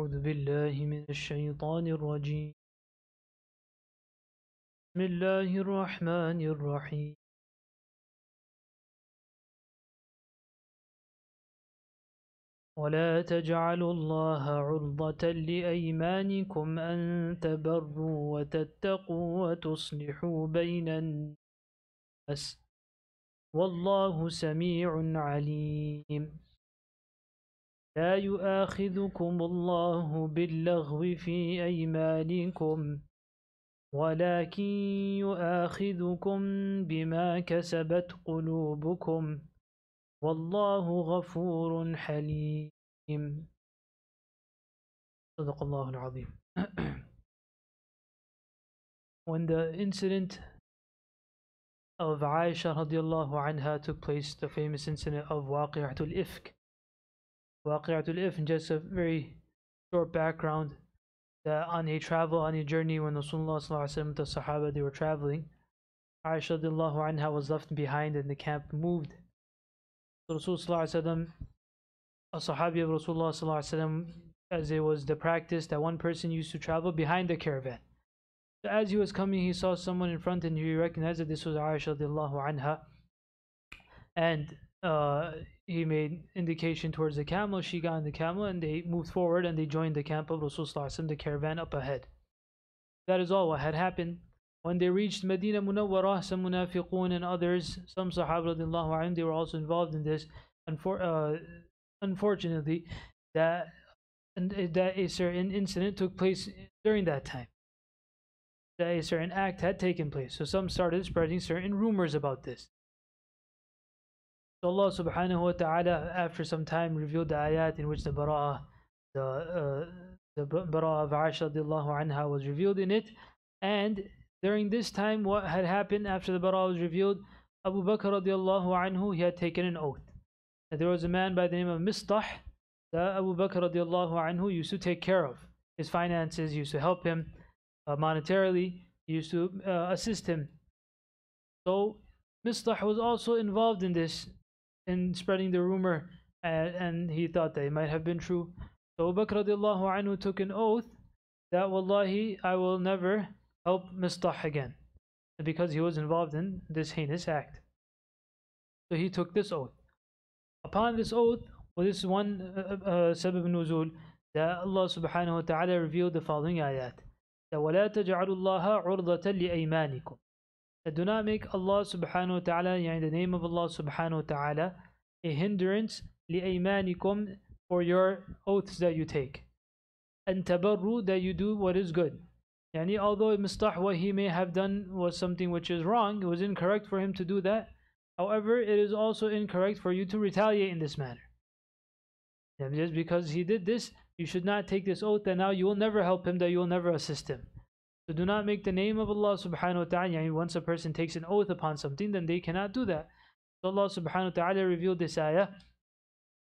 أعوذ بالله من الشيطان الرجيم. بسم الله الرحمن الرحيم. ولا تجعلوا الله عرضة لأيمانكم أن تبروا وتتقوا وتصلحوا بين الناس والله سميع عليم. لا يؤاخذكم الله باللغو في أيمانكم ولكن يؤاخذكم بما كسبت قلوبكم والله غفور حليم. صدق الله العظيم. When the incident of Aisha radiallahu anha took place, the famous incident of Waqi'atul Ifk. Waqi'atul Ifk, just a very short background, that on a journey, when Rasulullah sallallahu alaihi wasallam, the Sahaba, they were traveling, Aisha radiallahu anha was left behind and the camp moved. So Rasulullah sallallahu alaihi wasallam, a Sahabi of Rasulullah sallallahu alaihi wasallam, as it was the practice that one person used to travel behind the caravan. So as he was coming, he saw someone in front and he recognized that this was Aisha radiallahu anha, and he made indication towards the camel. She got on the camel and they moved forward and they joined the camp of Rasulullah, the caravan up ahead. That is all what had happened. When they reached Medina Munawwarah, some munafiqun and others, some Sahaba radiallahu anhum, they were also involved in this. Unfortunately, that a certain incident took place during that time. That a certain act had taken place. So some started spreading certain rumors about this. So Allah subhanahu wa ta'ala, after some time, revealed the ayat in which the bara'ah of Aisha radiallahu anha was revealed in it. And during this time, what had happened after the bara'ah was revealed, Abu Bakr radiallahu anhu, he had taken an oath. And there was a man by the name of Mistah that Abu Bakr radiallahu anhu used to take care of. His finances, used to help him monetarily, he used to assist him. So Mistah was also involved in this, in spreading the rumor, and he thought that it might have been true. So Abu Bakr radiallahu anhu took an oath that wallahi, I will never help Mistah again, because he was involved in this heinous act. So he took this oath. Upon this oath, well, this is one sabab nuzul, that Allah subhanahu wa ta'ala revealed the following ayat. That وَلَا تَجْعَلُوا اللَّهَ عُرْضَةً لِأَيْمَانِكُم. That do not make Allah subhanahu wa ta'ala, yani the name of Allah subhanahu wa ta'ala, a hindrance لِأَيْمَانِكُم, for your oaths that you take. And tabarru, that you do what is good. Yani although Mistah, what he may have done was something which is wrong, it was incorrect for him to do that. However, it is also incorrect for you to retaliate in this manner. And just because he did this, you should not take this oath that now you will never help him, that you will never assist him. So do not make the name of Allah subhanahu wa ta'ala, once a person takes an oath upon something, then they cannot do that. So Allah subhanahu wa ta'ala revealed this ayah,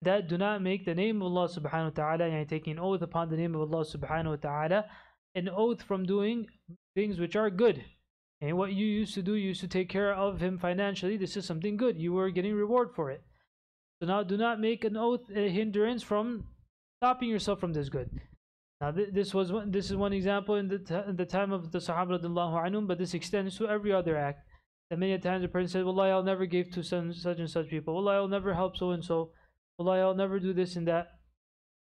that do not make the name of Allah subhanahu wa ta'ala, taking an oath upon the name of Allah subhanahu wa ta'ala, an oath from doing things which are good. And what you used to do, you used to take care of him financially, this is something good, you were getting reward for it. So now do not make an oath a hindrance from stopping yourself from this good. Now this is one example in the time of the Sahaba radiallahu anhum, but this extends to every other act. That many times a person says, Wallahi, I'll never give to such and such people. Wallahi, I'll never help so and so. Wallahi, I'll never do this and that.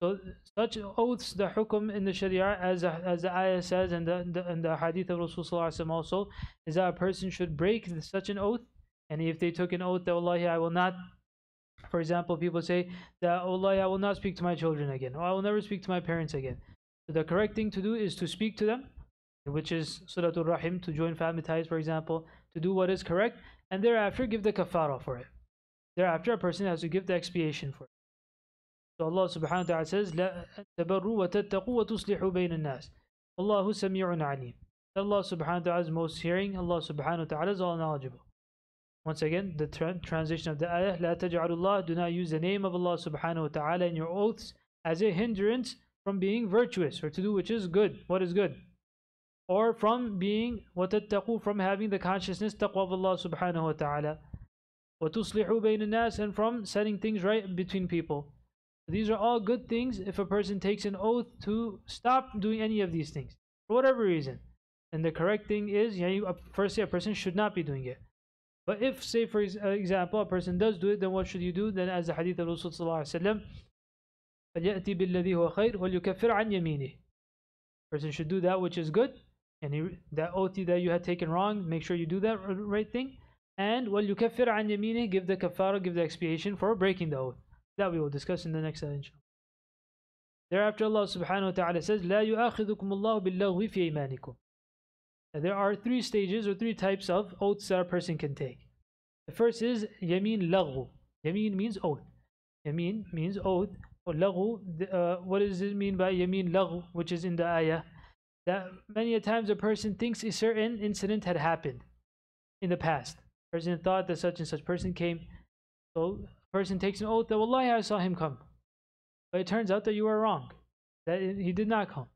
So such oaths, the hukum in the Sharia, as the ayah says, and the hadith of Rasulullah also, is that a person should break such an oath. And if they took an oath that wallahi, I will not, for example, people say that wallahi, I will not speak to my children again, or I will never speak to my parents again. So the correct thing to do is to speak to them, which is Suratul Rahim, to join family ties, for example, to do what is correct, and thereafter give the kafara for it. Thereafter a person has to give the expiation for it. So Allah subhanahu wa ta'ala says, لا تبروا وتتقوا وتصلحوا بين الناس الله سميع عليم. Allah subhanahu wa ta'ala is most hearing, Allah subhanahu wa ta'ala is all knowledgeable. Once again, the transition of the ayah, لا تجعلوا الله, do not use the name of Allah subhanahu wa ta'ala in your oaths as a hindrance from being virtuous, or to do which is good, what is good. Or from being وتتقوا, from having the consciousness, taqwa of Allah subhanahu wa ta'ala. وتصلحوا بين الناس, and from setting things right between people. These are all good things if a person takes an oath to stop doing any of these things for whatever reason. And the correct thing is, firstly, a person should not be doing it. But if, say for example, a person does do it, then what should you do? Then, as the hadith of Rasul sallallahu alaihi wasallam, فَلْيَأْتِ بِالَّذِي هُوَ خَيْرٌ وَلْيُكَفِّرْ عَنْ يَمِينِهِ. Person should do that which is good, and that oath that you had taken wrong, make sure you do that right thing. And وَلْيُكَفِّرْ عَنْ يَمِينِهِ, give the kafara, give the expiation for breaking the oath. That we will discuss in the next ayah, inshallah. Thereafter, Allah subhanahu wa ta'ala says, لَا يُؤَاخِذُكُمُ اللَّهُ بِاللَّغْوِ فِي أَيْمَانِكُمْ. There are three stages or three types of oaths that a person can take. The first is yameen laghu. Yameen means oath. Yameen means oath. Or laghu, what does it mean by yameen laghu, which is in the ayah? That many a times a person thinks a certain incident had happened in the past. A person thought that such and such person came. So a person takes an oath that, wallahi, I saw him come. But it turns out that you were wrong, that he did not come.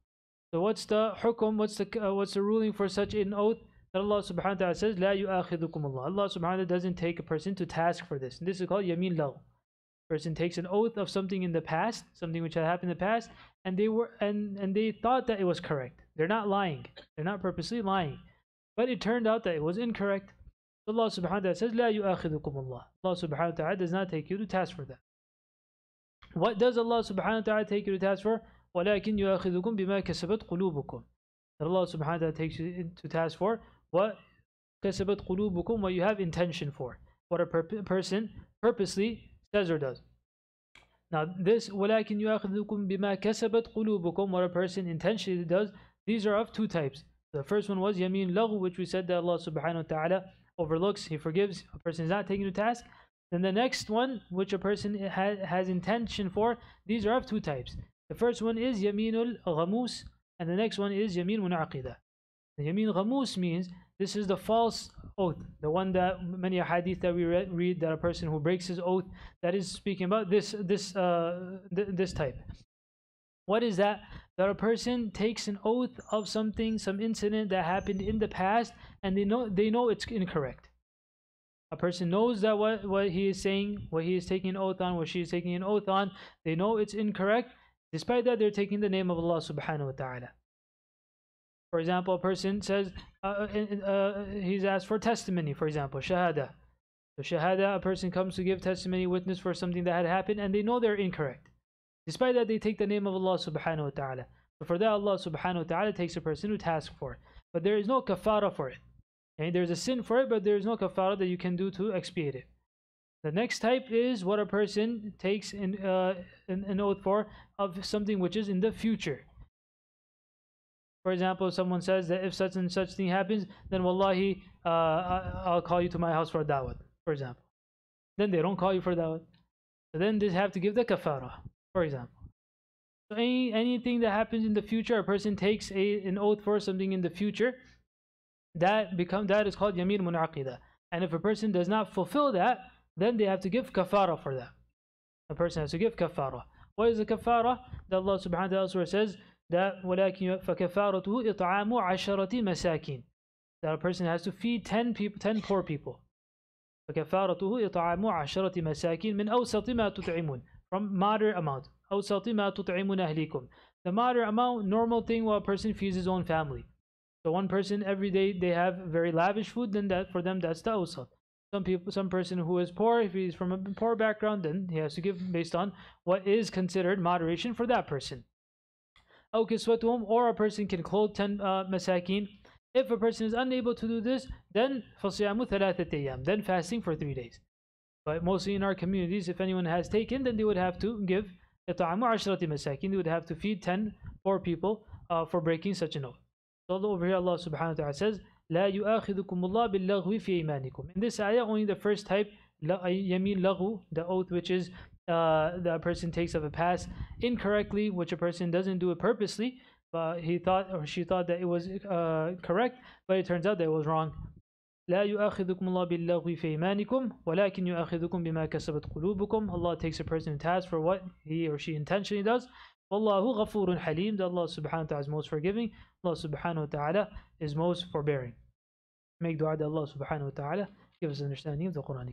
So what's the hukum, what's the ruling for such an oath? That Allah subhanahu wa ta'ala says, لا يؤاخذكم Allah. Allah subhanahu wa ta'ala doesn't take a person to task for this. And this is called yameen lagh. Person takes an oath of something in the past, something which had happened in the past, and they thought that it was correct. They're not lying. They're not purposely lying. But it turned out that it was incorrect. So Allah subhanahu wa ta'ala says, لا يؤاخذكم Allah. Allah subhanahu wa ta'ala does not take you to task for that. What does Allah subhanahu wa ta'ala take you to task for? وَلَكِنْ يُؤَخِذُكُمْ بِمَا كَسَبَتْ قُلُوبُكُمْ. That Allah subhanahu wa ta'ala takes you to task for what كَسَبَتْ قُلُوبُكُمْ, what you have intention for, what a person purposely says or does. Now this وَلَكِنْ يُؤَخِذُكُمْ بِمَا كَسَبَتْ قُلُوبُكُمْ, what a person intentionally does, these are of two types. The first one was yameen lagh, which we said that Allah subhanahu wa ta'ala overlooks, He forgives, a person is not taken to task. Then the next one, which a person has intention for, these are of two types. The first one is yameenul ghamus, and the next one is yameen munaqida. The yameen ghamus means this is the false oath, the one that many hadith that we read that a person who breaks his oath, that is speaking about this type. What is that? That a person takes an oath of something, some incident that happened in the past, and they know it's incorrect. A person knows that what he is saying, what he is taking an oath on, what she is taking an oath on, they know it's incorrect. Despite that, they're taking the name of Allah subhanahu wa ta'ala. For example, a person says, he's asked for testimony, for example, shahada. So shahada, a person comes to give testimony, witness for something that had happened, and they know they're incorrect. Despite that, they take the name of Allah subhanahu wa ta'ala. So for that, Allah subhanahu wa ta'ala takes a person to task for it. But there is no kafara for it. And there's a sin for it, but there is no kafara that you can do to expiate it. The next type is what a person takes an oath for of something which is in the future. For example, someone says that if such and such thing happens, then wallahi, I'll call you to my house for a Dawood, for example. Then they don't call you for Dawood. So then they have to give the kafara, for example. So anything that happens in the future, a person takes an oath for something in the future, that is called yameen munaqida. And if a person does not fulfill that, then they have to give kafara for that. A person has to give kafara. What is the kafara? That Allah subhanahu wa ta'ala says that وَلَكِنْ فَكَفَارَتُهُ إِطْعَامُ عَشَرَةِ مَسَاكِينَ. That a person has to feed 10 poor people. فَكَفَارَتُهُ إِطْعَامُ عَشَرَةِ مَسَاكِينَ مِنْ أَوْسَطِ مَا تُطْعِمُونَ. From moderate amount. أَوْسَطِ مَا تُطْعِمُونَ أَهْلِكُمْ. The moderate amount, normal thing while a person feeds his own family. So one person every day they have very lavish food, then that for them that's the awsat. Some person who is poor, if he's from a poor background, then he has to give based on what is considered moderation for that person. Aw kiswatuhum, or a person can clothe 10 masakin. If a person is unable to do this, then fasiyamu thalathat ayyam, then fasting for 3 days. But mostly in our communities, if anyone has taken, then they would have to give it'amu ashrati masakin. They would have to feed 10 poor people for breaking such an oath. So over here Allah subhanahu wa ta'ala says, لا يؤاخذكم الله باللغو في إيمانكم. In this ayah, only the first type, yameen laghu, the oath which is the person takes of a past incorrectly, which a person doesn't do it purposely, but he thought or she thought that it was correct, but it turns out that it was wrong. لا يؤاخذكم الله باللغو في إيمانكم ولكن يؤاخذكم بما كسبت قلوبكم. Allah takes a person to task for what he or she intentionally does. Wallahu ghafurun halim. That Allah subhanahu wa ta'ala is most forgiving. Allah subhanahu wa ta'ala is most forbearing. Make dua that Allah subhanahu wa ta'ala give us understanding of the Quran.